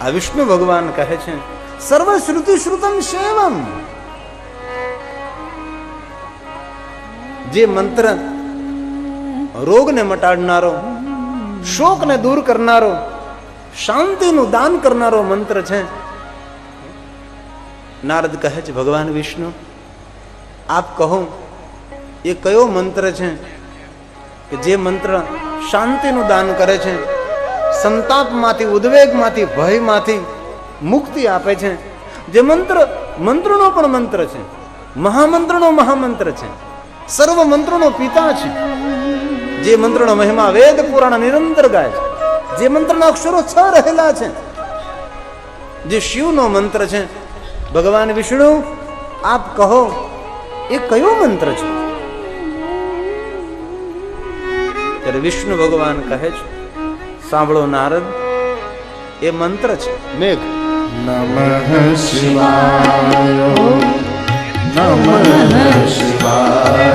આ વિષ્ણુ ભગવાન કહે છે સર્વ શ્રુતિ શ્રુતમ સેવમ. જે મંત્ર રોગને મટાડનારો, શોકને દૂર કરનારો, શાંતિનું દાન કરનારો મંત્ર છે. નારદ કહે છે ભગવાન વિષ્ણુ આપ કહો એ કયો મંત્ર છે કે જે મંત્ર શાંતિનું દાન કરે છે, સંતાપમાંથી, ઉદ્વેગમાંથી, ભયમાંથી મુક્તિ આપે છે. જે મંત્ર મંત્રનો પણ મંત્ર છે, મહામંત્રનો મહામંત્ર છે, સર્વ મંત્રનો પિતા છે. જે મંત્રનો મહિમા વેદ પુરાણ નિરંતર ગાય છે. જે મંત્રના અક્ષરો 6 રહેલા છે. જે શિવનો મંત્ર છે. ભગવાન વિષ્ણુ આપ કહો એ કયો મંત્ર છે? ત્યારે વિષ્ણુ ભગવાન કહે છે સાંભળો નારદ, એ મંત્ર છે મેઘ. નમઃ શિવાય નમઃ શિવાય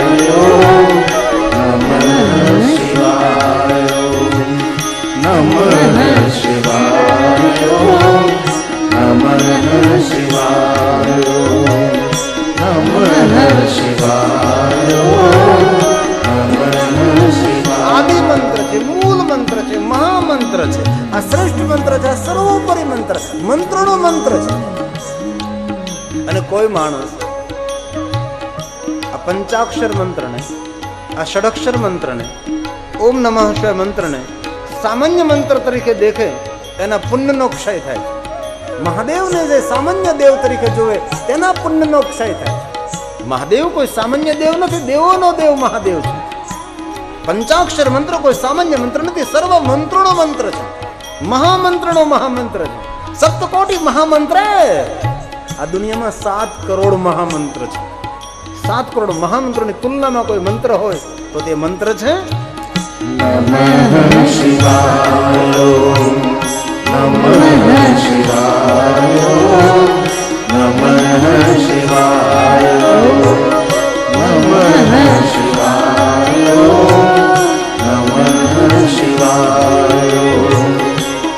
નમઃ શિવાય નમઃ શિવાય નમઃ શિવાય નમઃ શિવાય. આદિ મંત્ર છે, મૂળ મંત્ર છે, મહામંત્ર છે. આ શ્રેષ્ઠ મંત્ર છે, આ સર્વોપરી મંત્ર, મંત્રનો મંત્ર છે. અને કોઈ માણસ આ પંચાક્ષર મંત્રને, આ ષડક્ષર મંત્રને, ઓમ નમઃ શિવાય મંત્રને સામાન્ય મંત્ર તરીકે દેખે એના પુણ્યનો ક્ષય થાય છે. મહાદેવને જે સામાન્ય દેવ તરીકે જોવે તેના પુણ્યનો ક્ષય થાય છે. મહાદેવ કોઈ સામાન્ય દેવ નથી, દેવોનો દેવ મહાદેવ છે. પંચાક્ષર મંત્ર કોઈ સામાન્ય મંત્ર નથી, સર્વ મંત્રોનો મંત્ર છે, મહામંત્રનો મહામંત્ર છે. સપ્તકોટી મહામંત્ર. આ દુનિયામાં 7 કરોડ મહામંત્ર છે. 7 કરોડ મહામંત્રોની તુલનામાં કોઈ મંત્ર હોય તો તે મંત્ર છે નમઃ શિવાય નમઃ શિવાય નમઃ શિવાય નમઃ શિવાય નમઃ શિવાય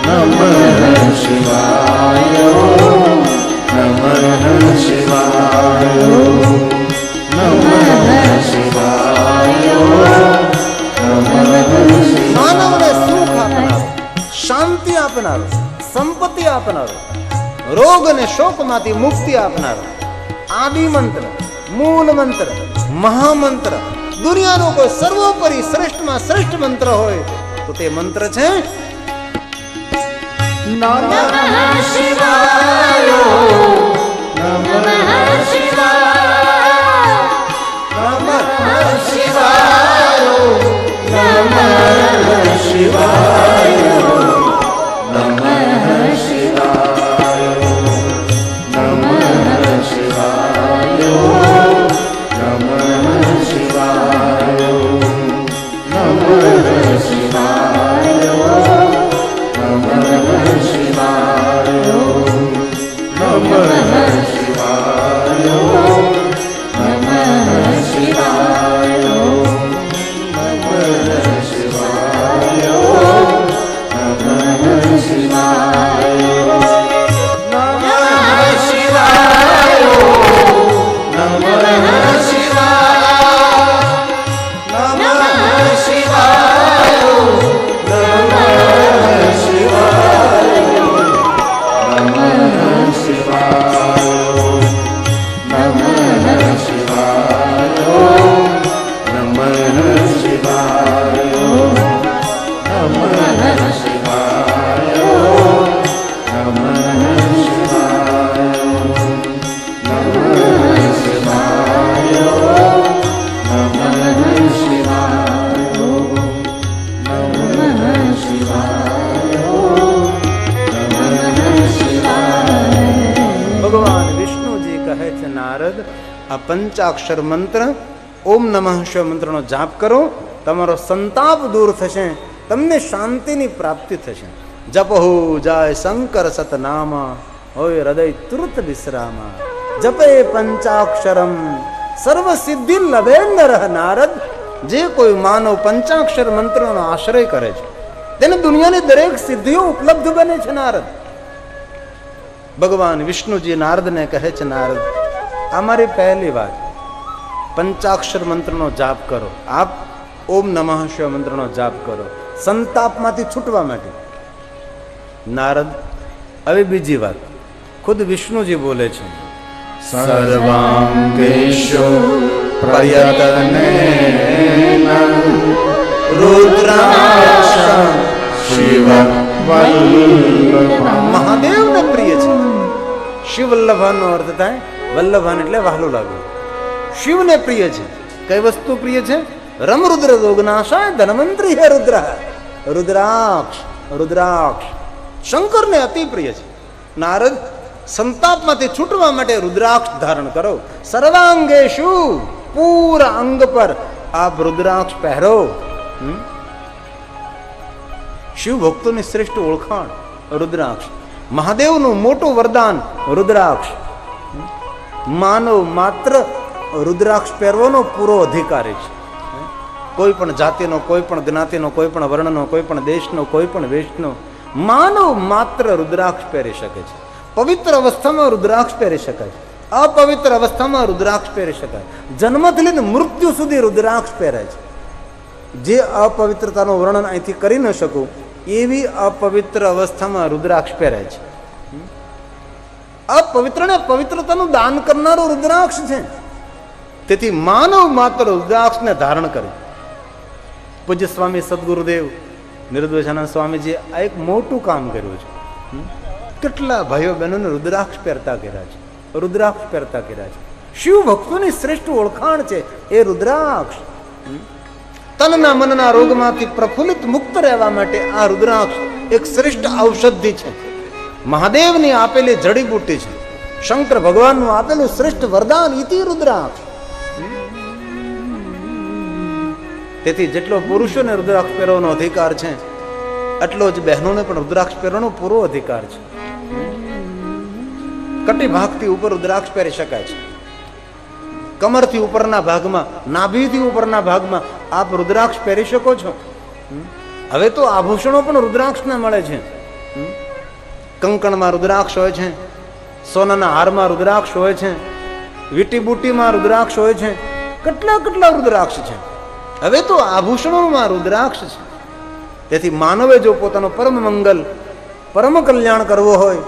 નમઃ શિવાય નમઃ શિવાય નમઃ શિવાય. માનવને સુખ આપનારો, શાંતિ આપનારો, સંપત્તિ આપનારો, રોગ અને શોકમાંથી મુક્તિ આપનારો આદિ મંત્ર, મૂળ મંત્ર, મહામંત્ર, દુનિયાનો કોઈ સર્વોપરી શ્રેષ્ઠમાં શ્રેષ્ઠ મંત્ર હોય તો તે મંત્ર છે નમઃ શિવાય નમઃ શિવાય નમઃ શિવાય નમઃ શિવાય નમઃ શિવાય નમઃ શિવાય નમઃ શિવાય નમઃ શિવાય નમઃ શિવાય નમઃ શિવાય નમઃ શિવાય આ પંચાક્ષર મંત્ર ઓમ નમઃ શિવાય મંત્રનો જાપ કરો, તમારો સંતાપ દૂર થશે, તમને શાંતિની પ્રાપ્તિ થશે. જપહુ જાય શંકર સતનામા, હોય હૃદય તુરત વિશ્રામા. જપે પંચાક્ષરમ સર્વ સિદ્ધિ લભે નર. નારદ, જે કોઈ માનવ પંચાક્ષર મંત્રનો આશ્રય કરે છે તેને દુનિયાની દરેક સિદ્ધિઓ ઉપલબ્ધ બને છે. નારદ, ભગવાન વિષ્ણુજી નારદને કહે છે, નારદ આ મારી પહેલી વાત, પંચાક્ષર મંત્રનો જાપ કરો. આપ ઓમ નમઃ શિવાય મંત્રનો જાપ કરો સંતાપમાંથી છૂટવા માટે. નારદ હવે બીજી વાત ખુદ વિષ્ણુજી બોલે છે, સર્વાંગેષુ પ્રયત્નેન રુદ્રાક્ષ શિવ વલ્લભ. મહાદેવને પ્રિય છે. શિવ વલ્લભાનો અર્થ થાય વલ્લભાન એટલે વહાલું લાગવું. શિવને પ્રિય છે. કઈ વસ્તુ પ્રિય છે? રમ રુદ્ર રોગનાશાય ધનવંતરી હે રુદ્ર. રુદ્રાક્ષ રુદ્રાક્ષ શંકરને અતિ પ્રિય છે. નારદ સંતાપમાંથી છૂટવા માટે રુદ્રાક્ષ ધારણ કરો. સર્વાંગેશુ પૂરા અંગ પર આપ રુદ્રાક્ષ પહેરો. શિવ ભક્તોની શ્રેષ્ઠ ઓળખાણ રુદ્રાક્ષ. મહાદેવનું મોટું વરદાન રુદ્રાક્ષ. માનવ માત્ર રુદ્રાક્ષ પહેરવાનો પૂરો અધિકારી છે. કોઈ પણ જાતિનો, કોઈ પણ જ્ઞાતિનો, કોઈ પણ વર્ણનો, કોઈ પણ દેશનો, કોઈ પણ વેશનો માનવ માત્ર રુદ્રાક્ષ પહેરી શકે છે. પવિત્ર અવસ્થામાં રુદ્રાક્ષ પહેરી શકાય, અપવિત્ર અવસ્થામાં રુદ્રાક્ષ પહેરી શકાય. જન્મથી લઈને મૃત્યુ સુધી રુદ્રાક્ષ પહેરાય છે. જે અપવિત્રતાનું વર્ણન અહીંથી કરી ન શકું એવી અપવિત્ર અવસ્થામાં રુદ્રાક્ષ પહેરાય છે. અપવિત્રને પવિત્રતાનું દાન કરનારો રુદ્રાક્ષ છે. તેથી માનવ માત્ર રુદ્રાક્ષને ધારણ કરે. પૂજ્ય સ્વામી સદગુરુદેવ નિરુદ્વેશાનંદ સ્વામીજી આ એક મોટું કામ કર્યું છે. કેટલા ભાઈઓ બહેનોને રુદ્રાક્ષ પહેરતા કર્યા છે, રુદ્રાક્ષ પહેરતા કર્યા છે. શિવ ભક્તોની શ્રેષ્ઠ ઓળખાણ છે એ રુદ્રાક્ષ. તનના મનના રોગમાંથી પ્રફુલ્લિત મુક્ત રહેવા માટે આ રુદ્રાક્ષ એક શ્રેષ્ઠ ઔષધિ છે. મહાદેવની આપેલી જડીબુટી છે. શંકર ભગવાનનું આપેલું શ્રેષ્ઠ વરદાન ઇતિ રુદ્રાક્ષ. તેથી જેટલો પુરુષોને રુદ્રાક્ષ પહેરવાનો અધિકાર છે એટલો જ બહેનોને પણ રુદ્રાક્ષ પહેરવાનો પૂરો અધિકાર છે. કટી ભાગથી ઉપર રુદ્રાક્ષ પહેરી શકાય છે. કમરથી ઉપરના ભાગમાં, નાભીથી ઉપરના ભાગમાં આપ રુદ્રાક્ષ પહેરી શકો છો. હવે તો આભૂષણો પણ રુદ્રાક્ષના મળે છે. કંકણમાં રુદ્રાક્ષ હોય છે, સોનાના હારમાં રુદ્રાક્ષ હોય છે, વીટી બુટીમાં રુદ્રાક્ષ હોય છે. કેટલા રુદ્રાક્ષ છે. હવે તો આભૂષણોમાં રુદ્રાક્ષ છે. તેથી માનવે જો પોતાનો પરમ મંગલ, પરમ કલ્યાણ કરવો હોય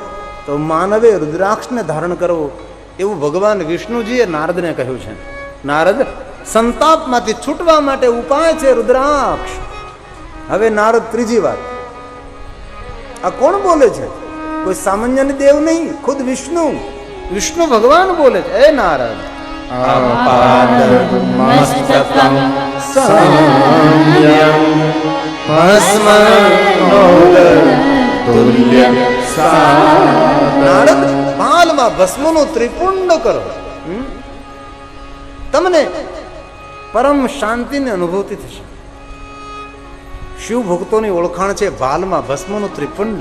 તો માનવે રુદ્રાક્ષને ધારણ કરવો એવું ભગવાન વિષ્ણુજીએ નારદને કહ્યું છે. નારદ સંતાપમાંથી છૂટવા માટે ઉપાય છે રુદ્રાક્ષ. હવે નારદ ત્રીજી વાત, આ કોણ બોલે છે? કોઈ સામાન્ય દેવ નહીં, ખુદ વિષ્ણુ. વિષ્ણુ ભગવાન બોલે છે. એ નારદ અપાદ મસ્તકં સંયમ ભસ્મનોદ તુલ્ય નારદ પાલમાં ભસ્મનું ત્રિપુંડ કરો. તમને પરમ શાંતિની અનુભૂતિ થશે. શિવ ભક્તોની ઓળખાણ છે ભાલમાં ભસ્મનું ત્રિપુંડ.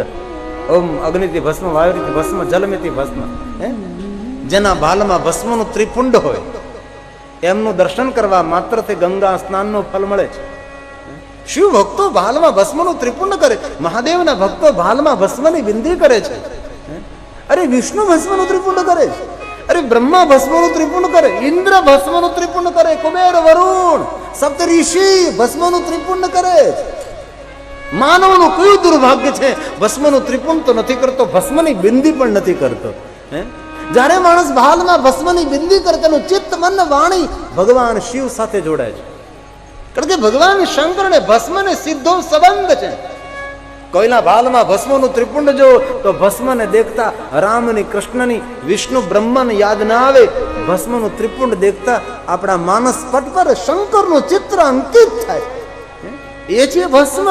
ઓમ અગ્નિથી ભસ્મ, વાયુથી ભસ્મ, જલમેથી ભસ્મ. જેના ભાલમાં ભસ્મનું ત્રિપુંડ હોય એમનું દર્શન કરવા માત્રથી ગંગા સ્નાનનું ફળ મળે છે. શિવ ભક્તો ભાલમાં ભસ્મનું ત્રિપુંડ કરે. મહાદેવના ભક્તો ભાલમાં ભસ્મની બિંદી કરે છે. અરે વિષ્ણુ ભસ્મનું ત્રિપુંડ કરે છે. અરે બ્રહ્મા ભસ્મનું ત્રિપુંડ કરે, ઇન્દ્ર ભસ્મનું ત્રિપુંડ કરે, કુબેર વરુણ સપ્ત ઋષિ ભસ્મનું ત્રિપુંડ કરે. માનવનું કયું દુર્ભાગ્ય છે ભસ્મનું ત્રિપુંડ તો નથી કરતો, ભસ્મની બિંદી પણ નથી કરતો. જ્યારે માણસ ભાલમાં ભસ્મની બિંદી કરે તેનું ચિત્ત, મન, વાણી ભગવાન શિવ સાથે જોડાય છે. કારણ કે ભગવાન શંકરને ભસ્મને સીધો સંબંધ છે. કોઈના ભાલમાં ભસ્મનું ત્રિપુંડ જો તો ભસ્મને દેખતા રામની, કૃષ્ણની, વિષ્ણુ, બ્રહ્માને યાદ ના આવે. ભસ્મનું ત્રિપુંડ દેખતા આપણા માનસ પટ પર શંકરનું ચિત્ર અંકિત થાય. એ છે ભસ્મ.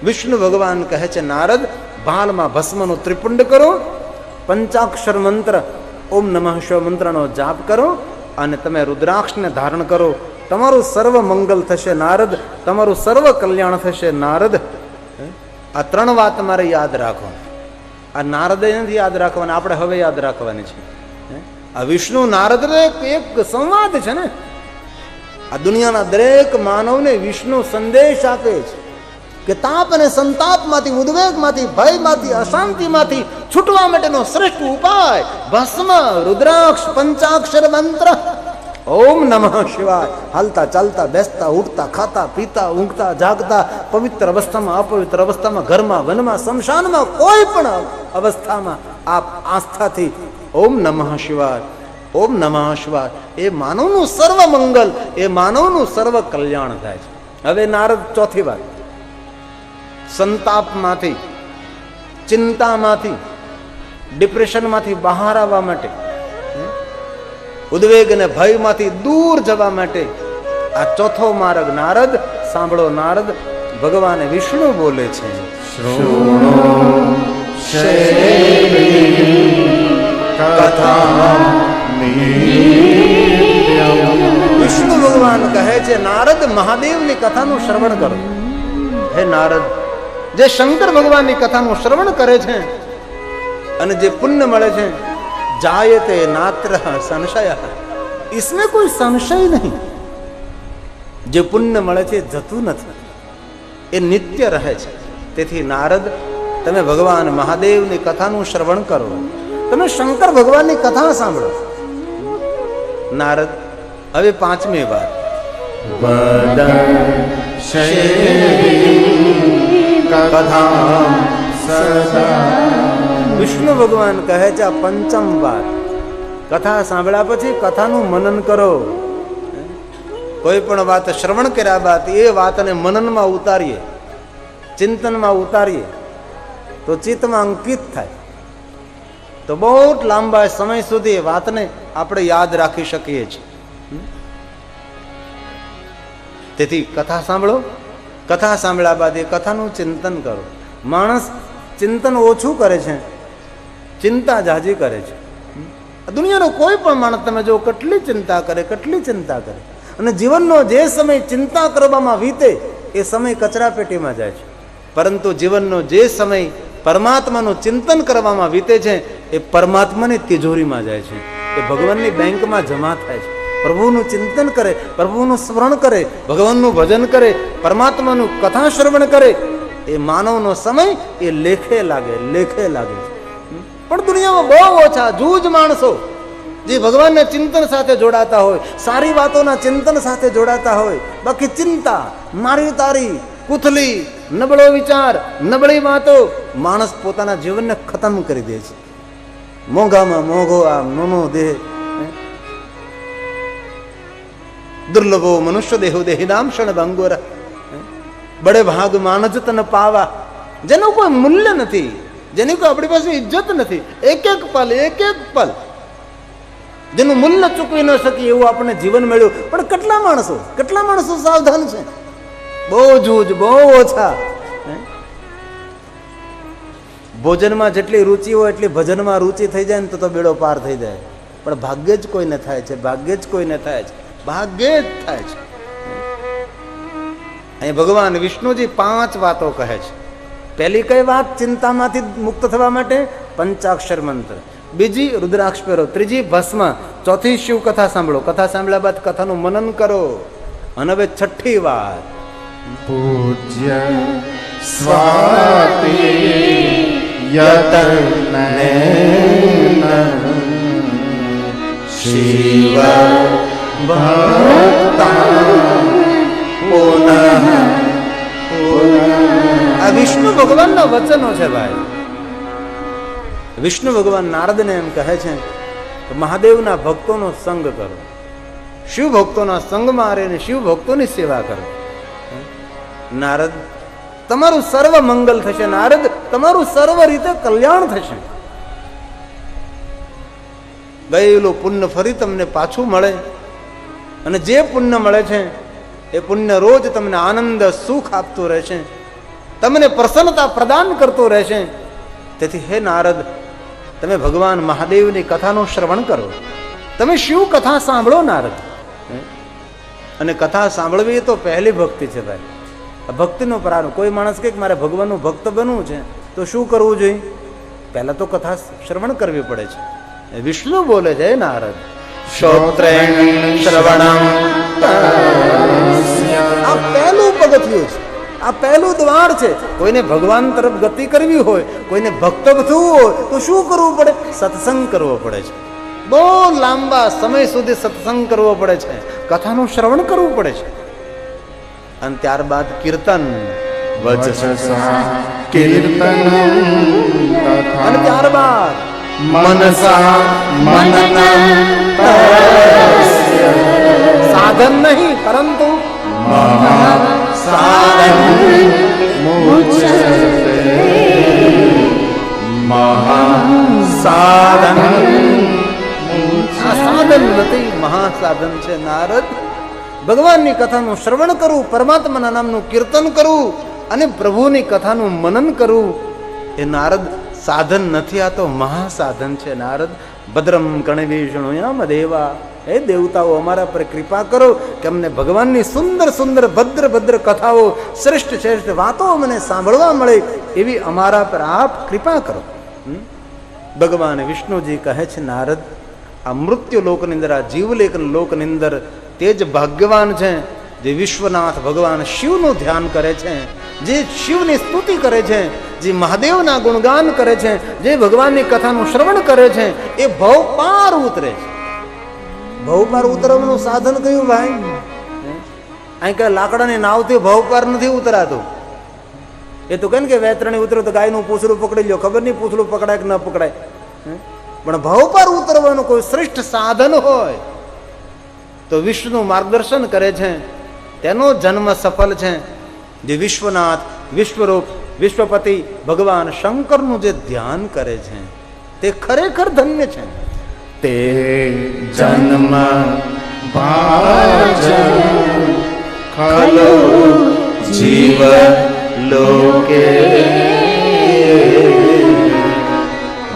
વિષ્ણુ ભગવાન કહે છે નારદ ભાલમાં ભસ્મનું ત્રિપુંડ કરો, પંચાક્ષર મંત્ર ઓમ નમઃ શિવાય મંત્રનો જાપ કરો અને તમે રુદ્રાક્ષને ધારણ કરો. તમારું સર્વ મંગલ થશે નારદ, તમારું સર્વ કલ્યાણ થશે નારદ. આ ત્રણ વાત મારે યાદ રાખો. આ નારદે નથી યાદ રાખવાની, આપણે હવે યાદ રાખવાની છે. આ વિષ્ણુ નારદ એક સંવાદ છે ને. આ દુનિયાના દરેક માનવને વિષ્ણુ સંદેશ આપે છે. કે તાપ અને સંતાપમાંથી, ઉદ્વેગમાંથી, ભયમાંથી, અશાંતિમાંથી છૂટવા માટેનો શ્રેષ્ઠ ઉપાય ભસ્મ, રુદ્રાક્ષ, પંચાક્ષર મંત્ર. ઓમ નમઃ શિવાય. હાલતા ચાલતા, બેસતા, ઉઠતા, ખાતા, પીતા, ઊંઘતા, જાગતા, પવિત્ર અવસ્થામાં, અપવિત્ર અવસ્થામાં, ઘરમાં, વનમાં, શમશાનમાં, કોઈ પણ અવસ્થામાં આપ આસ્થાથી ઓમ નમઃ શિવાય, ઓમ નમઃ શિવાય. એ માનવનું સર્વ મંગલ, એ માનવનું સર્વ કલ્યાણ થાય છે. હવે નારદ ચોથી વાત, સંતાપમાંથી, ચિંતામાંથી, ડિપ્રેશનમાંથી બહાર આવવા માટે, ઉદ્વેગ અને ભયમાંથી દૂર જવા માટે આ ચોથો માર્ગ નારદ સાંભળો. નારદ ભગવાન વિષ્ણુ બોલે છે, વિષ્ણુ ભગવાન કહે છે નારદ મહાદેવની કથાનું શ્રવણ કરો. હે નારદ, જે શંકર ભગવાનની કથાનું શ્રવણ કરે છે અને જે પુણ્ય મળે છે, જાયતે નાત્ર સંશય, इसमें कोई સંશય નહીં. જે પુણ્ય મળે છે જતું નથી, એ નિત્ય રહે છે. તેથી નારદ, તમે ભગવાન મહાદેવની કથાનું શ્રવણ કરો, તમે શંકર ભગવાનની કથા સાંભળો. નારદ, હવે પાંચમી વાત, વિષ્ણુ ભગવાન કહે છે આ પંચમ વાત. કથા સાંભળ્યા પછી કથાનું મનન કરો. કોઈ પણ વાત શ્રવણ કર્યા બાદ એ વાતને મનનમાં ઉતારીએ, ચિંતનમાં ઉતારીએ તો ચિત્તમાં અંકિત થાય, તો બહુ લાંબા સમય સુધી એ વાતને આપણે યાદ રાખી શકીએ છીએ. તેથી કથા સાંભળો. કથા સાંભળ્યા બાદ એ કથાનું ચિંતન કરો. માણસ ચિંતન ઓછું કરે છે, ચિંતા જાજી કરે છે. દુનિયાનો કોઈ પણ માણસ તમે જો કેટલી ચિંતા કરે, કેટલી ચિંતા કરે, અને જીવનનો જે સમય ચિંતા કરવામાં વીતે એ સમય કચરા પેટીમાં જાય છે. પરંતુ જીવનનો જે સમય પરમાત્માનું ચિંતન કરવામાં વીતે છે એ પરમાત્માની તિજોરીમાં જાય છે, એ ભગવાનની બેંકમાં જમા થાય છે. પ્રભુનું ચિંતન કરે, પ્રભુનું સ્મરણ કરે, ભગવાનનું ભજન કરે, પરમાત્માનું કથા શ્રવણ કરે, એ માનવનો સમય એ લેખે લાગે, લેખે લાગે છે. પણ દુનિયામાં બહુ ઓછા જૂજ માણસો જે ભગવાનના ચિંતન સાથે જોડાતા હોય, સારી વાતોના ચિંતન સાથે જોડાતા હોય. બાકી ચિંતા, મારી તારી, કુથલી, નબળો વિચાર, નબળી વાતો માણસ પોતાના જીવનને ખતમ કરી દે છે. મોંઘામાં મોંઘો આ નોનો દેહ, દુર્લભો મનુષ્ય દેહો દેહિનામ ક્ષણ ભંગોર, બડે ભાગ માનજ તન પાવા. જેનું કોઈ મૂલ્ય નથી, જેની કોઈ આપણી પાસે ઇજ્જત નથી. એક એક પલ, એક એક પલ જેનું મૂલ્ય ચૂકવી ન શકીએ એવું આપણને જીવન મળ્યું. પણ કેટલા માણસો સાવધાન છે? બહુ જૂજ, બહુ ઓછા. ભોજનમાં જેટલી રુચિ હોય એટલી ભજનમાં રુચિ થઈ જાય ને તો બેડો પાર થઈ જાય. પણ ભાગ્યે જ કોઈને થાય છે, ભાગ્યે જ કોઈને થાય છે, ભાગ્યે જ થાય છે. અહીં ભગવાન વિષ્ણુજી 5 વાતો કહે છે. પહેલી કઈ વાત? ચિંતામાંથી મુક્ત થવા માટે પંચાક્ષર મંત્ર. બીજી રુદ્રાક્ષ પહેરો. ત્રીજી ભસ્મ. ચોથી શિવ કથા સાંભળો. કથા સાંભળ્યા બાદ કથાનું મનન કરો. અને હવે છઠ્ઠી વાત, પૂજ્ય સ્વાતિ યતનેન શિવ ભક્તા પુનઃ. આ વિષ્ણુ ભગવાનના વચનો છે ભાઈ. વિષ્ણુ ભગવાન નારદને એમ કહે છે કે મહાદેવના ભક્તોનો સંગ કરો, શિવ ભક્તોના સંગમાં રહીને શિવ ભક્તોની સેવા કરો. નારદ, તમારું સર્વ મંગલ થશે. નારદ, તમારું સર્વ રીતે કલ્યાણ થશે. ગયેલું પુણ્ય ફરી તમને પાછું મળે, અને જે પુણ્ય મળે છે એ પુણ્ય રોજ તમને આનંદ, સુખ આપતું રહેશે, તમને પ્રસન્નતા પ્રદાન કરતું રહેશે. તેથી હે નારદ, તમે ભગવાન મહાદેવની કથાનું શ્રવણ કરો, તમે શિવ કથા સાંભળો. નારદ, અને કથા સાંભળવી એ તો પહેલી ભક્તિ છે ભાઈ. ભક્તિનો પ્રારંભ. કોઈ માણસ કે મારે ભગવાનનું ભક્ત બનવું છે તો શું કરવું જોઈએ? પહેલા તો કથા શ્રવણ કરવી પડે છે. વિષ્ણુ બોલે છે, નારદ, શ્રોત્રેણ શ્રવણમ. આ પહેલું પગથિયું છે. આ પહેલું દ્વાર છે. કોઈને ભગવાન તરફ ગતિ કરવી હોય, કોઈને ભક્ત થવું હોય તો શું કરવું પડે? સત્સંગ કરવો પડે છે. બહુ લાંબા સમય સુધી સત્સંગ કરવો પડે છે, કથાનું શ્રવણ કરવું પડે છે. અને ત્યારબાદ કીર્તન, વચસા કીર્તન અને ત્યારબાદ મનસા મનન સાધન નહીં પરંતુ સાધન મુચ્યતે મહાસાધન. આ સાધન નથી, મહાસાધન છે. નારદ, ભગવાનની કથાનું શ્રવણ કરવું, પરમાત્માના નામનું કીર્તન કરવું અને પ્રભુની કથાનું મનન કરવું એ નારદ સાધન નથી, આ તો મહાસાધન છે. નારદ, ભદ્રમ કર્ણિભિઃ શૃણુયામ દેવા. હે દેવતાઓ, અમારા પર કૃપા કરો કે અમને ભગવાનની સુંદર સુંદર ભદ્ર ભદ્ર કથાઓ, શ્રેષ્ઠ શ્રેષ્ઠ વાતો અમને સાંભળવા મળે એવી અમારા પર આપ કૃપા કરો. ભગવાન વિષ્ણુજી કહે છે, નારદ, આ મૃત્યુ લોકની અંદર, આ જીવલેખ લોકની અંદર તે જ ભાગ્યવાન છે જે વિશ્વનાથ ભગવાન શિવનું ધ્યાન કરે છે, જે શિવની સ્તુતિ કરે છે, જે મહાદેવના ગુણગાન કરે છે, જે ભગવાનની કથાનું શ્રવણ કરે છે, એ ભવ પાર ઉતરે છે. ભવ પાર ઉતરવાનું સાધન કયું ભાઈ? અહીં કે લાકડાની નાવથી ભવ પાર નથી ઉતરાતું. એ તો કે વેતરણી ઉતરો તો ગાયનું પૂછડું પકડી લો, ખબર નહીં પૂછડું પકડાય કે ન પકડાય. પણ ભવ પાર ઉતરવાનું કોઈ શ્રેષ્ઠ સાધન હોય તો વિષ્ણુ માર્ગદર્શન કરે છે, તેનો જન્મ સફળ છે. જે વિશ્વનાથ, વિશ્વરૂપ, વિશ્વપતિ ભગવાન શંકરનું જે ધ્યાન કરે છે તે ખરેખર ધન્ય છે. તે જન્મ ભાજ ખલો જીવ લોકે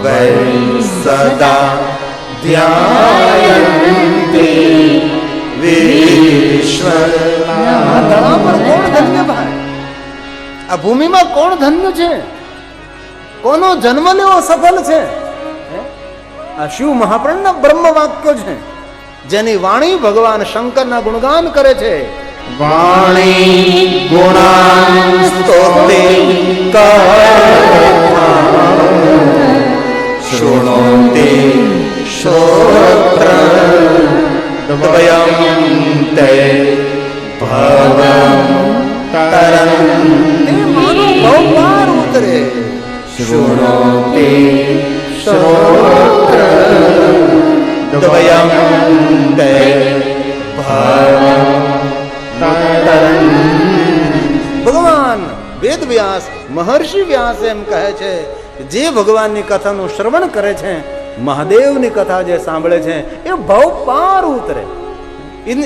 વૈ સદા ધ્યાયન્તિ વિશ્વનાથ. કોણ ધન્ય ભાઈ? આ ભૂમિમાં કોણ ધન્ય છે? કોનો જન્મ લેવો સફળ છે? આ શિવ મહાપ્રાણના બ્રહ્મ વાક્યો છે, જેની વાણી ભગવાન શંકરના ગુણગાન કરે છે. વાણી ગુણાન સ્તોતે શૃણોતિ શ્રોત્રદ્વયં તે ભવં તરન્તિ ભવ પાર ઉતરે. શૃણોતિ શ્રોત્રદ્વયં તે ભવં ભગવાન વેદ વ્યાસ, મહર્ષિ વ્યાસ એમ કહે છે કે જે ભગવાનની કથાનું શ્રવણ કરે છે, મહાદેવની કથા જે સાંભળે છે, એ ભવ પાર ઉતરે.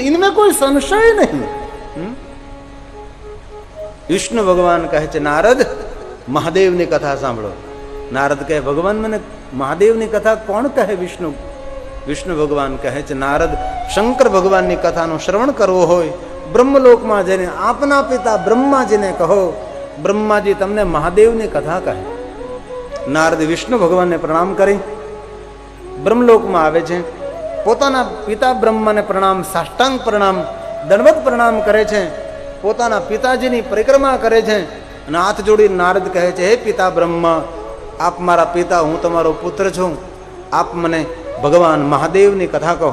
ઇનમે કોઈ સંશય નહીં. વિષ્ણુ ભગવાન કહે છે, નારદ, મહાદેવની કથા સાંભળો. નારદ કહે, ભગવાન, મને મહાદેવની કથા કોણ કહે? વિષ્ણુ ભગવાન કહે છે, નારદ, શંકર ભગવાનની કથાનું શ્રવણ કરવું હોય, બ્રહ્મલોકમાં જઈને આપના પિતા બ્રહ્માજીને કહો, બ્રહ્માજી તમને મહાદેવની કથા કહે. નારદ વિષ્ણુ ભગવાનને પ્રણામ કરી બ્રહ્મલોકમાં આવે છે. પોતાના પિતા બ્રહ્માને પ્રણામ, સાષ્ટાંગ પ્રણામ, દંડવત પ્રણામ કરે છે. પોતાના પિતાજીની પરિક્રમા કરે છે અને હાથ જોડી નારદ કહે છે, હે પિતા બ્રહ્મા, આપ મારા પિતા, હું તમારો પુત્ર છું, આપ મને ભગવાન મહાદેવની કથા કહો.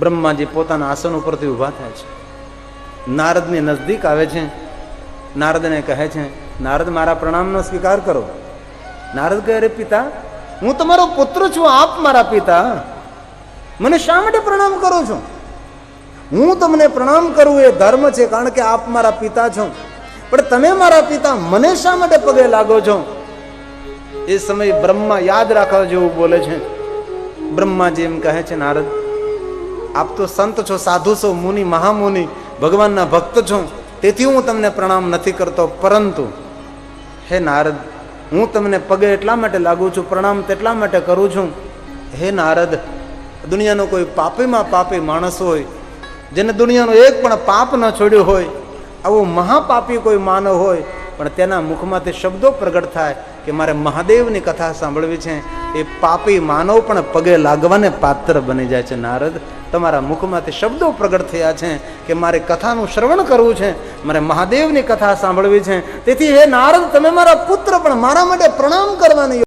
બ્રહ્માજી પોતાના આસન ઉપરથી ઊભા થાય છે, નારદની નજદીક આવે છે. નારદને કહે છે, નારદ, મારા પ્રણામનો સ્વીકાર કરો. નારદ કહે, અરે પિતા, હું તમારો પુત્ર છું, આપ મારા પિતા, મને શા માટે પ્રણામ કરો છો? હું તમને પ્રણામ કરું એ ધર્મ છે, કારણ કે આપ મારા પિતા છો. પણ તમે મારા પિતા, મને શા માટે પગે લાગો છો? એ સમયે બ્રહ્મા યાદ રાખવા જેવું બોલે છે. બ્રહ્માજી એમ કહે છે, નારદ, આપ તો સંત છો, સાધુ છો, મુનિ, મહામુનિ, ભગવાનના ભક્ત છો, તેથી હું તમને પ્રણામ નથી કરતો. પરંતુ હે નારદ, હું તમને પગે એટલા માટે લાગુ છું, પ્રણામ તેટલા માટે કરું છું. હે નારદ, દુનિયાનો કોઈ પાપીમાં પાપી માણસ હોય, જેને દુનિયાનો એક પણ પાપ ન છોડ્યું હોય, આવો મહાપાપી કોઈ માનવ હોય, પણ તેના મુખમાંથી શબ્દો પ્રગટ થાય કે મારે મહાદેવની કથા સાંભળવી છે, એ પાપી માનવ પણ પગે લાગવાને પાત્ર બની જાય છે. નારદ, તમારા મુખમાંથી શબ્દો પ્રગટ થયા છે કે મારે કથાનું શ્રવણ કરવું છે, મારે મહાદેવની કથા સાંભળવી છે. તેથી હે નારદ, તમે મારા પુત્ર પણ મારા માટે પ્રણામ કરવાની